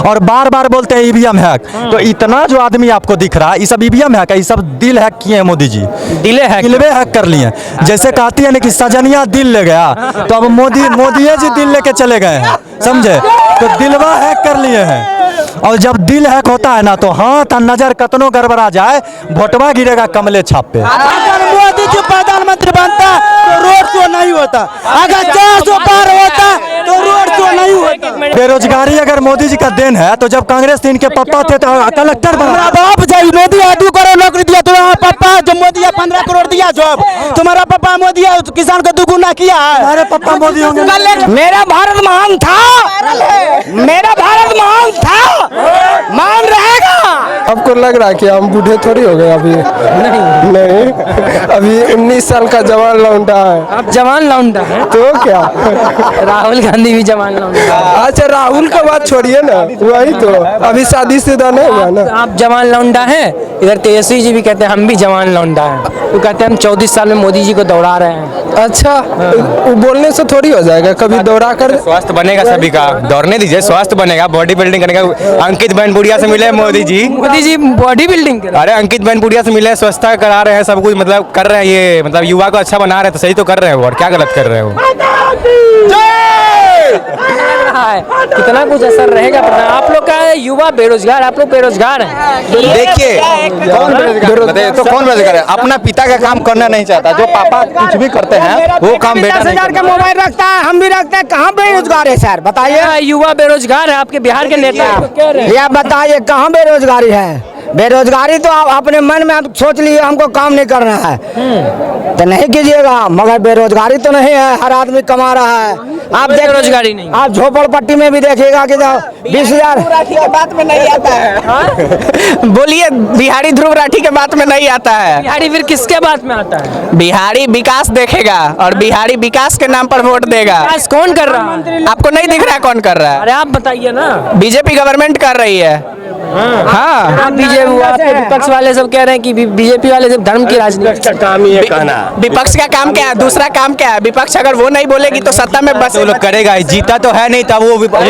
और बार बार बोलते हैं ईवीएम हैक। तो इतना जो आदमी आपको दिख रहा है ये सब ईवीएम हैक है, ये सब दिल हैक किए हैं मोदी जी, दिलवे हैक कर लिए। जैसे कहती है ना कि सजनिया दिल ले गया, तो अब मोदी जी दिल लेके चले गए हैं, समझे? तो दिलवा हैक कर लिए हैं। और जब दिल हैक होता है ना तो हाथ नजर कतनो गड़बड़ा जाए, वोटवा गिरेगा कमले छाप पे। अगर मोदी जी प्रधानमंत्री बनता तो रोड शो नहीं होता, अगर 400 पार होता तो रोड शो नहीं होता। बेरोजगारी अगर मोदी जी का देन है तो जब कांग्रेस इनके पापा थे तो कलेक्टर बना। बाप जाई मोदी 2 करोड़ नौकरी दिया, तुम्हारा पापा जो मोदी 15 करोड़ दिया जॉब, तुम्हारा पापा मोदी किसान को दुगुना किया है। अरे पापा मोदी होंगे। मेरा भारत महान था, मेरा भारत महान था, मान रहेगा। आपको लग रहा है कि हम बूढ़े थोड़ी हो गए अभी? नहीं, अभी 19 साल का जवान लौंडा है। आप जवान लौंडा है तो क्या? राहुल गांधी भी जवान लौंडा है। अच्छा, राहुल का बात छोड़िए ना, वही तो अभी शादीशुदा नहीं हुआ ना। आप जवान लौंडा हैं, इधर तेजस्वी जी भी कहते हैं हम भी जवान लौंडा हैं। वो कहते हैं हम 34 साल में मोदी जी को दौड़ा रहे हैं। अच्छा, वो बोलने से थोड़ी हो जाएगा, कभी दौड़ा कर स्वास्थ्य बनेगा सभी का। दौड़ने दीजिए, स्वास्थ्य बनेगा, बॉडी बिल्डिंग करेगा। अंकित बनपुरिया से मिले मोदी जी बॉडी बिल्डिंग। अरे अंकित बनपुरिया से मिले, स्वच्छता करा रहे हैं, सब कुछ मतलब कर रहे हैं। ये मतलब युवा को अच्छा बना रहे हैं, तो सही तो कर रहे हो, और क्या गलत कर रहे हो? कितना कुछ असर रहेगा आप लोग का। युवा बेरोजगार, आप लोग बेरोजगार हैं। देखिए कौन बेरोजगार, तो कौन बेरोजगार है? अपना पिता का काम करना नहीं चाहता, जो पापा कुछ भी करते हैं वो काम बेटा नहीं करता। का मोबाइल रखता है, हम भी रखते हैं, कहाँ बेरोजगार है सर बताइए? युवा बेरोजगार है आपके बिहार के नेता। या बताइए कहाँ बेरोजगारी है? बेरोजगारी तो आप अपने मन में आप सोच लिए हमको काम नहीं करना है तो नहीं कीजिएगा, मगर बेरोजगारी तो नहीं है, हर आदमी कमा रहा है। आप बेरोजगारी नहीं, आप झोपड़पट्टी में भी देखिएगा कि 20,000 के बात में नहीं आता है। बोलिए, बिहारी ध्रुव राठी के बात में नहीं आता है। बिहारी फिर किसके बात में आता है? बिहारी विकास देखेगा और बिहारी विकास के नाम पर वोट देगा। विकास कौन कर रहा है? आपको नहीं दिख रहा है कौन कर रहा है? अरे आप बताइए ना। बीजेपी गवर्नमेंट कर रही है। हाँ, बीजेपी विपक्ष वाले सब कह रहे हैं कि बीजेपी वाले सब धर्म की राजनीति का काम ही है कहना। विपक्ष का काम क्या है? दूसरा काम क्या है? विपक्ष अगर वो नहीं बोलेगी तो सत्ता में बस वो लोग करेगा, जीता तो है नहीं, तब वो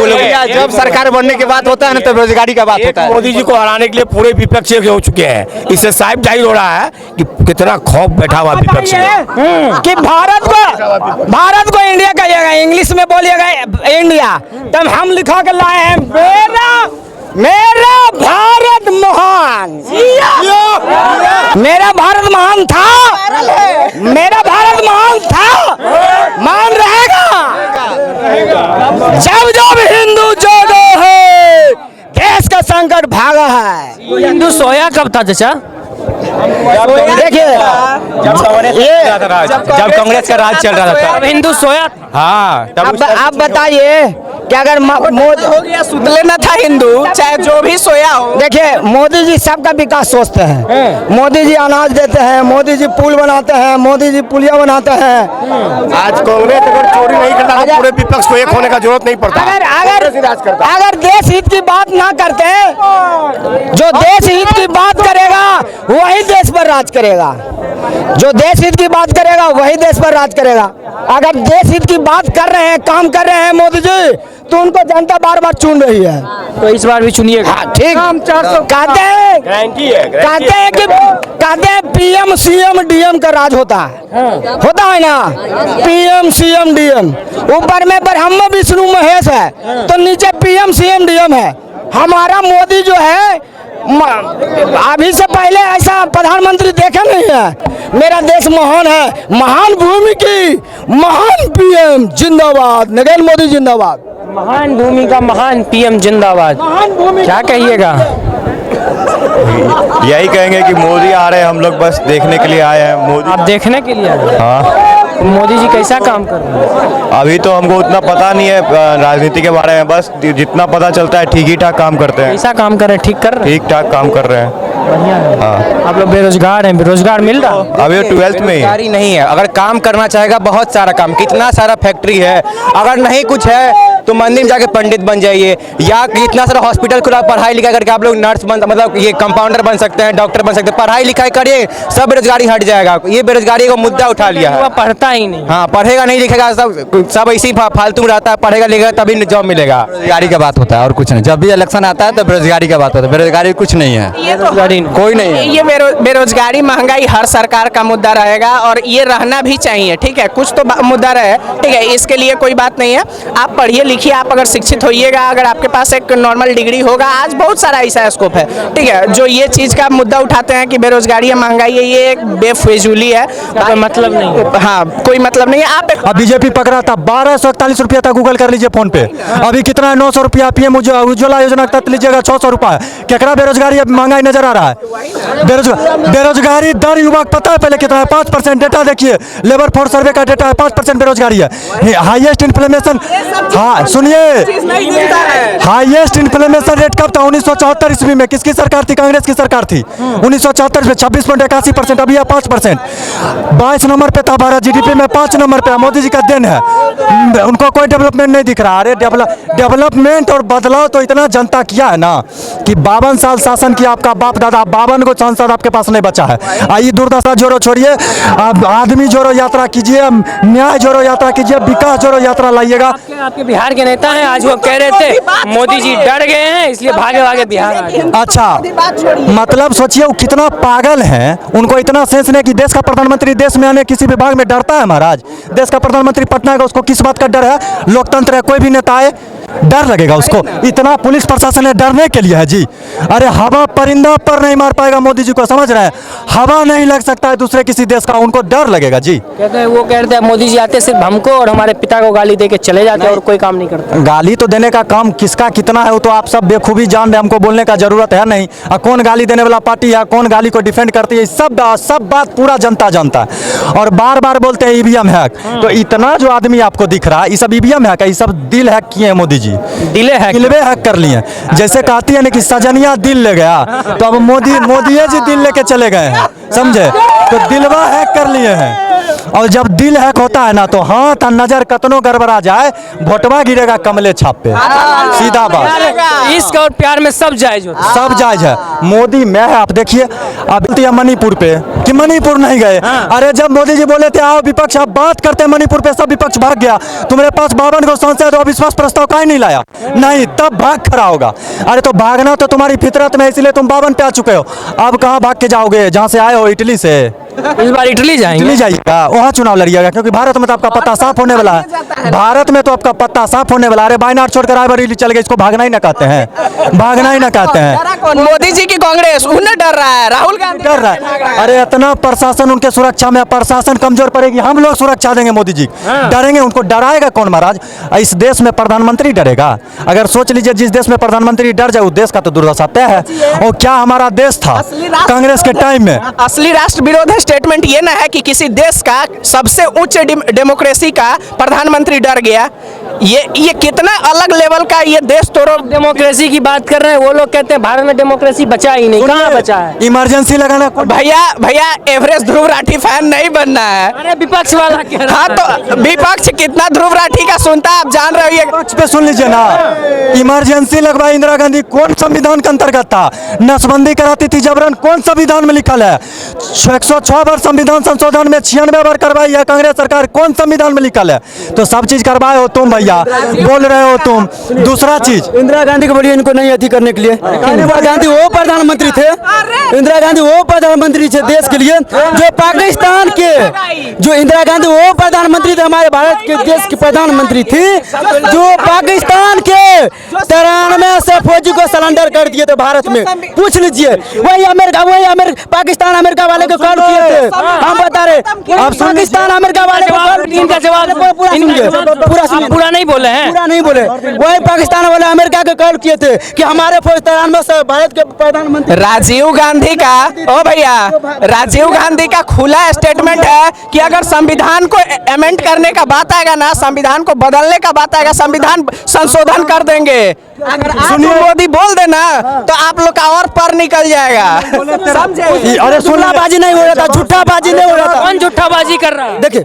लोग जब सरकार बनने की बात होता है ना, तब बेरोजगारी का बात होता है। मोदी जी को हराने के लिए पूरे विपक्ष एक हो चुके हैं। इससे साफ जाहिर हो रहा है कि कितना खौफ बैठा हुआ विपक्ष में कि भारत को इंडिया कहिएगा, इंग्लिश में बोलिएगा इंडिया, तब हम लिखा के लाए हैं मेरा भारत महान। मेरा भारत महान था, मेरा भारत महान था, मान रहेगा। जब जब हिंदू जागा है, देश का संकट भागा है। हिंदू सोया कब था चाचा? देखिए जब कांग्रेस का राज चल रहा था, अब हिंदू सोया। हाँ, तब आप बताइए कि अगर मोदी हो गया सुतले न था हिंदू, चाहे जो भी सोया हो। देखिए मोदी जी सबका विकास सोचते हैं, मोदी जी अनाज देते हैं, मोदी जी पुल बनाते हैं, मोदी जी पुलिया बनाते हैं। आज कांग्रेस अगर चोरी नहीं करता तो पूरे विपक्ष को एक होने का जरूरत नहीं पड़ता। अगर देश हित की बात ना करते, जो देश हित की बात करेगा वही देश पर राज करेगा, जो देश हित की बात करेगा वही देश पर राज करेगा। अगर देश हित की बात कर रहे हैं, काम कर रहे हैं मोदी जी, तो उनको जनता बार बार चुन रही है, तो इस बार भी चुनिएगा। ठीक। कहते हैं पीएम सीएम डीएम का राज होता है ना, पीएम सीएम डीएम, ऊपर में ब्रह्मा विष्णु महेश है, तो नीचे पीएम सीएम डीएम है। हमारा मोदी जो है अभी से पहले ऐसा प्रधानमंत्री देखा नहीं है। मेरा देश महान है, महान भूमि की महान पीएम जिंदाबाद, नरेंद्र मोदी जिंदाबाद। महान भूमि का महान पीएम जिंदाबाद। क्या कहिएगा? यही कहेंगे कि मोदी आ रहे हैं, हम लोग बस देखने के लिए आए हैं। मोदी आप देखने के लिए आए हैं? हाँ। मोदी जी कैसा काम कर रहे हैं? अभी तो हमको उतना पता नहीं है राजनीति के बारे में, बस जितना पता चलता है ठीक ही ठाक काम करते हैं। कैसा काम कर रहे हैं? ठीक कर रहे हैं? ठीक ठाक काम कर रहे हैं। बढ़िया है। हाँ। आप लोग बेरोजगार हैं, बेरोजगार मिल रहा है? अभी 12th में ही नहीं है। अगर काम करना चाहेगा बहुत सारा काम, कितना सारा फैक्ट्री है, अगर नहीं कुछ है तो मंदिर में जाके पंडित बन जाइए, या इतना सारा हॉस्पिटल खुला, पढ़ाई लिखाई करके आप लोग नर्स बन, मतलब ये कंपाउंडर बन सकते हैं, डॉक्टर बन सकते हैं। पढ़ाई लिखाई करिए, सब बेरोजगारी हट जाएगा। ये बेरोजगारी का मुद्दा उठा लिया है। पढ़ता ही नहीं। हाँ, पढ़ेगा नहीं लिखेगा, सब ऐसे ही फालतू में रहता है। पढ़ेगा लिखेगा तभी जॉब मिलेगा। बेरोजगारी का बात होता है और कुछ नहीं। जब भी इलेक्शन आता है तो बेरोजगारी का बात होता है। बेरोजगारी कुछ नहीं है, कोई नहीं है। ये बेरोजगारी महंगाई हर सरकार का मुद्दा रहेगा और ये रहना भी चाहिए, ठीक है। कुछ तो मुद्दा रहे, ठीक है, इसके लिए कोई बात नहीं है। आप पढ़िए लिखिए, आप अगर शिक्षित होइएगा, अगर आपके पास एक नॉर्मल डिग्री होगा, आज बहुत सारा ऐसा स्कोप है, ठीक है। जो ये चीज़ का मुद्दा उठाते हैं कि बेरोजगारी या महंगाई है, ये एक बेफिजूली है, कोई मतलब नहीं। हाँ, कोई मतलब नहीं है। आप अब बीजेपी पकड़ा था 1241 रुपया था, गूगल कर लीजिए फोन पे। अभी कितना है? 900 रुपया। पीएम उज्ज्वला योजना तक लीजिएगा 600 रुपया। केकरा बेरोजगारी महंगाई नजर आ रहा है? बेरोजगारी दर युवा पता है पहले कितना है? 5%। डेटा देखिए, लेबर फोर्स सर्वे का डेटा है, 5% बेरोजगारी है। हाईएस्ट इन्फ्लेमेशन, हाँ सुनिए, हाईएस्ट इन्फ्लेमेशन रेट कब था? 1974 ईस्वी में। किसकी सरकार थी? कांग्रेस की सरकार थी। 1974 में 26.81%, अभी है 5%। 22 नंबर पे था भारत जीडीपी में, 5 नंबर पे। मोदी जी का देन है, उनको कोई डेवलपमेंट नहीं दिख रहा। अरे डेवलपमेंट और बदलाव तो इतना जनता किया है ना कि 52 साल शासन किया आपका बाप दादा, 52 को सांसद आपके पास नहीं बचा है। आइए दुर्दशा जोड़ो छोड़िए, आदमी जोड़ो यात्रा कीजिए, न्याय जोड़ो यात्रा कीजिए, विकास जोड़ो यात्रा लाइएगा। आपके बिहार के नेता हैं, आज वो कह रहे थे मोदी जी डर गए हैं इसलिए भागे भागे बिहार आ गए। अच्छा, मतलब सोचिए वो कितना पागल हैं, उनको इतना सेंस नहीं कि देश का प्रधानमंत्री देश में आने किसी विभाग में डरता है। महाराज, देश का प्रधानमंत्री पटना का, उसको किस बात का डर है? लोकतंत्र है, कोई भी नेता आए डर लगेगा उसको। इतना पुलिस प्रशासन है डरने के लिए है जी। अरे हवा परिंदा पर नहीं मार पाएगा मोदी जी को, समझ रहे हैं? हवा नहीं लग सकता है दूसरे किसी देश का, उनको डर लगेगा जी। कहते हैं, वो कहते हैं मोदी जी आते सिर्फ हमको और हमारे पिता को गाली दे के चले जाते हैं और कोई काम नहीं करते। गाली तो देने का काम किसका कितना है वो तो आप सब बेखूबी जान रहे, हमको बोलने का जरूरत है नहीं। कौन गाली देने वाला पार्टी है, कौन गाली को डिफेंड करती है, सब बात पूरा जनता जानता है। और बार बार बोलते हैं ईवीएम हैक, तो इतना जो आदमी आपको दिख रहा है, ये सब ईवीएम हैक है, ये सब दिल हैक किए हैं मोदी जी, दिले हैक कर लिए। जैसे कहती है ना कि सजनिया दिल ले गया, तो अब मोदी जी दिल लेके चले गए हैं, समझे? तो दिलवा हैक कर लिए हैं। और जब दिल हैक होता है ना तो हाथ नजर कतनो गड़बड़ा जाए, वोटवा गिरेगा कमले छाप पे, सीधा बात। इश्क और प्यार में सब जायज होता है, सब जायज है। मोदी में है, आप देखिए अब मणिपुर पे कि मणिपुर नहीं गए। अरे जब मोदी जी बोले थे आओ विपक्ष आप बात करते हैं मणिपुर पे, सब विपक्ष भाग गया। तुम्हारे पास 52 को सांसद और विश्वास प्रस्ताव काहे नहीं लाया? नहीं, तब भाग खड़ा होगा। अरे तो भागना तो तुम्हारी फितरत में, इसलिए तुम 52 पे आ चुके हो। अब कहाँ भाग के जाओगे? जहाँ से आए हो, इटली से। इस बार इटली जाएंगे, इटली जाइएगा, वहाँ चुनाव लड़िएगा, क्योंकि भारत में तो आपका पत्ता साफ होने वाला है। भारत में तो आपका पत्ता साफ होने वाला है। अरे वायनाड छोड़कर रायबरेली चल गए, इसको भागना ही ना कहते हैं, भागना ही ना कहते हैं। मोदी जी की कांग्रेस उन्हें डर रहा है, राहुल गांधी डर रहा है। अरे इतना प्रशासन उनके सुरक्षा में, प्रशासन कमजोर पड़ेगी, हम लोग सुरक्षा देंगे। मोदी जी डरेंगे, उनको डराएगा कौन महाराज? इस देश में प्रधानमंत्री डरेगा? अगर सोच लीजिए जिस देश में प्रधानमंत्री डर जाए उस देश का तो दुर्दशा तय है। और क्या हमारा देश था कांग्रेस के टाइम में? असली राष्ट्र विरोध स्टेटमेंट ये ना है कि किसी देश का सबसे उच्च डेमोक्रेसी का प्रधानमंत्री डर गया। ये कितना अलग लेवल का ये देश तोड़ो। डेमोक्रेसी की बात कर रहे हैं, वो लोग कहते हैं भारत में डेमोक्रेसी बचा ही नहीं। कहाँ बचा है? इमरजेंसी लगाना। भैया एवरेस्ट ध्रुव राठी फैन नहीं बनना है। अरे विपक्ष वाला कह रहा है। हाँ तो विपक्ष कितना ध्रुव राठी का सुनता है, आप जान रहे हो। ये विपक्ष पे सुन लीजिए ना, इमरजेंसी लगवाई इंदिरा गांधी, कौन संविधान के अंतर्गत था? नसबंदी कराती थी जबरन, कौन संविधान में लिखल है? 106 बार संविधान संशोधन में 96 बार करवाई है कांग्रेस सरकार, कौन संविधान में लिखल है? तो सब चीज करवाए हो तुम भैया, बोल रहे हो तुम। दूसरा चीज, इंदिरा गांधी को बोलिए इनको नहीं अति करने के लिए। इंदिरा गांधी वो प्रधानमंत्री थे, इंदिरा गांधी वो प्रधानमंत्री थे देश के लिए जो पाकिस्तान के, जो इंदिरा गांधी वो प्रधानमंत्री थे हमारे भारत के देश की प्रधानमंत्री थी, जो पाकिस्तान के 93 से फौजी को सरेंडर कर दिए थे भारत में। पूछ लीजिए, वही पाकिस्तान अमेरिका वाले को कॉल किए थे, हम बता रहे। अब पाकिस्तान अमेरिका वाले को इनका जवाब पूरा नहीं बोले हैं, पूरा नहीं बोले। वही पाकिस्तान वाले अमेरिका को कॉल किए थे कि हमारे फौज 93 से भारत के प्रधानमंत्री राजीव गांधी का, ओ भैया राजीव गांधी का खुला स्टेटमेंट है कि अगर संविधान को अमेंड करने का बात आएगा ना, संविधान को बदलने का बात आएगा, संविधान संशोधन कर देंगे। अगर आप मोदी बोल देना तो आप लोग का और पर निकल जाएगा। समझे? अरे जुमलाबाजी नहीं हो रहा था, झूठाबाजी नहीं हो रहा था। कौन झूठाबाजी कर रहा है? देखिए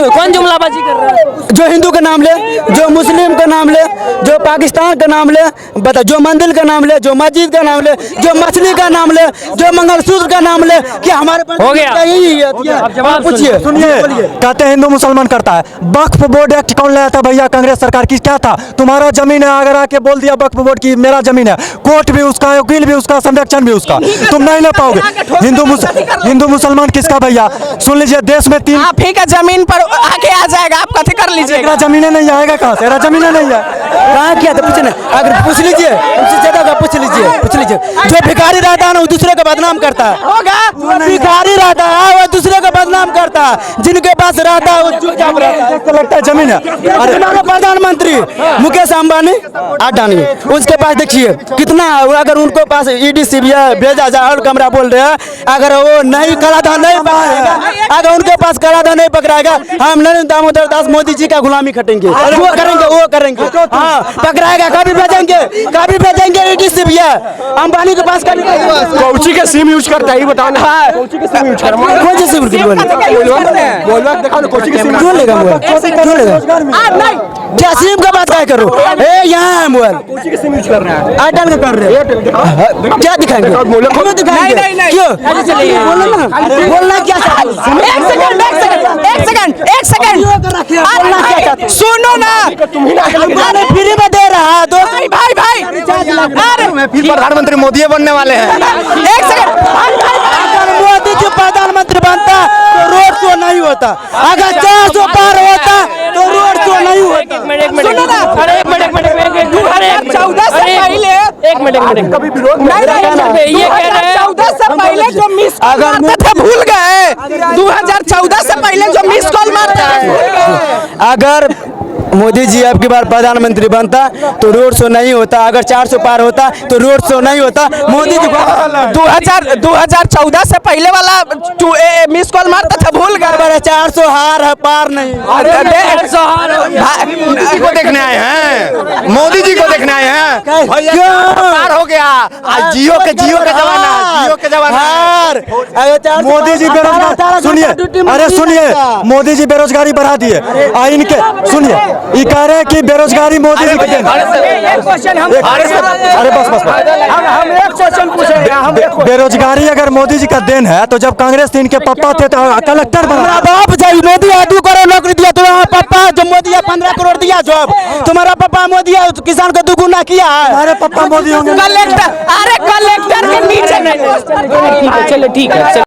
कौन जुमलाबाजी कर रहा है? जो हिंदू का नाम ले, जो मुस्लिम का नाम ले, जो पाकिस्तान का नाम ले, बता, जो मंदिर का नाम ले, जो मस्जिद का नाम ले, जो मछली का नाम ले, जो मंगलसूत्र का नाम ले, कि हमारे पास हो गया। यही जवाब पूछिए। सुनिए, कहते हैं हिंदू मुसलमान करता है। वक्फ बोर्ड एक्ट कौन लाया था भैया? कांग्रेस सरकार की। क्या था? तुम्हारा जमीन है, अगर आके बोल दिया वक्फ बोर्ड की मेरा जमीन है, कोर्ट भी उसका, वकील भी उसका, संरक्षण भी उसका, तुम नहीं ले पाओगे। हिंदू मुसलमान किसका भैया? सुन लीजिए, देश में 3 आप ही का जमीन पर आके आ जाएगा, आप कथी कर लीजिएगा? जमीने नहीं आएगा कहाँ से? जमीने नहीं है कहाँ किया था? पूछे ना, अगर पूछ लीजिए, उनसे ज्यादा का पूछ लीजिए। जो भिखारी रहता है ना, वो दूसरे का बदनाम करता है। होगा भिखारी रहता है वो दूसरे का बदनाम करता है, जिनके पास रहता है वो चुपचाप रहता है। लगता है जमीन है। अरे हमारा प्रधानमंत्री मुकेश अंबानी, अडानी, उसके पास देखिए कितना है। अगर उनको पास ईडी सीबीआई भेजा जाए और कमरा बोल रहे हैं, अगर वो नहीं कराधान नहीं पकड़ाएगा, अगर उनके पास कराधान नहीं पकड़ाएगा, हम नरेंद्र दामोदर दास मोदी जी का गुलामी खटेंगे। वो करेंगे हाँ, पकड़ाएगा। कभी भेजेंगे ईडी सीबीआई अंबानी के पास। कौची के सिम यूज करता है, बताओ ना। कौन सी सिम क्या सिम का बात क्या करो? यहाँ है मोबाइल, एयरटेल का कर रहे हो, क्या दिखाएंगे? क्यों दिखाएंगे? क्यों बोलना क्या? एक सेकंड सुनो ना, फ्री में दे रहा है। भाई में फिर प्रधानमंत्री मोदी बनने वाले हैं। एक सेकंड, अगर मोदी जी प्रधानमंत्री बनता तो रोड शो नहीं होता। अगर 400 पार होता तो रोड शो नहीं होता। सुनो ना, 2014 से पहले कभी विरोध ये कह रहे हैं 2014 से पहले जो मिस कॉल मारते थे भूल गए। 2014 से पहले जो मिस कॉल मारते थे। अगर मोदी जी अब की बार प्रधानमंत्री बनता तो रोड शो नहीं होता। अगर 400 पार होता तो रोड शो नहीं होता। मोदी जी 2014 से पहले वाला मिस कॉल मारता था भूल गए। 400 हार है, पार नहीं। को देखने आए हैं, मोदी जी को देखने आए हैं। पार हो गया, आज जियो के जमाना हार। मोदी जी बेरोजगार, सुनिए, मोदी जी बेरोजगारी बढ़ा दिए। इनके सुनिए, ये कह रहे हैं कि बेरोजगारी मोदी जी के देन। अरे बस हम एक क्वेश्चन पूछ रहे हैं। बेरोजगारी अगर मोदी जी का देन है तो जब कांग्रेस थी, इनके पापा थे तो कलेक्टर बना। बाप जाई मोदी 2 करोड़ नौकरी दिया, तुम्हारा पापा जब मोदी 15 करोड़ दिया जॉब, तुम्हारा पापा मोदी किसान को 2 गुना किया है। हमारे पापा मोदी होंगे। कलेक्टर, अरे कलेक्टर के नीचे नहीं। चलो ठीक है।